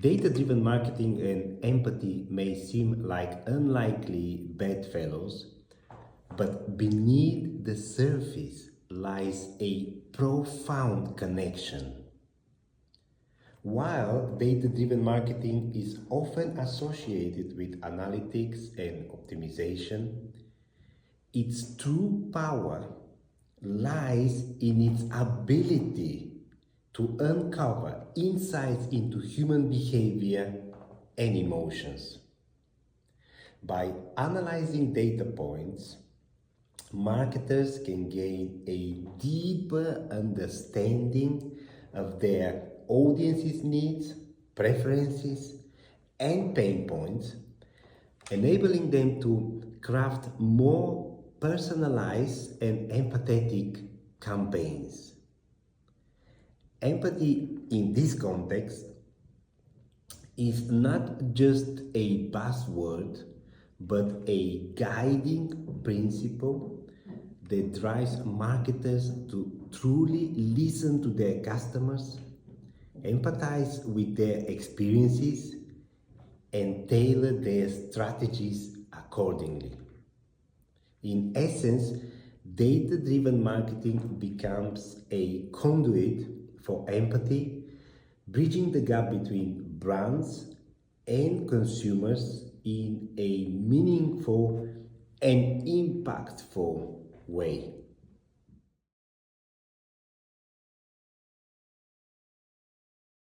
Data-driven marketing and empathy may seem like unlikely bedfellows, but beneath the surface lies a profound connection. While data-driven marketing is often associated with analytics and optimization, its true power lies in its ability to uncover insights into human behavior and emotions. By analyzing data points, marketers can gain a deeper understanding of their audience's needs, preferences, and pain points, enabling them to craft more personalized and empathetic campaigns. Empathy in this context is not just a buzzword, but a guiding principle that drives marketers to truly listen to their customers, empathize with their experiences, and tailor their strategies accordingly. In essence, data-driven marketing becomes a conduit for empathy, bridging the gap between brands and consumers in a meaningful and impactful way.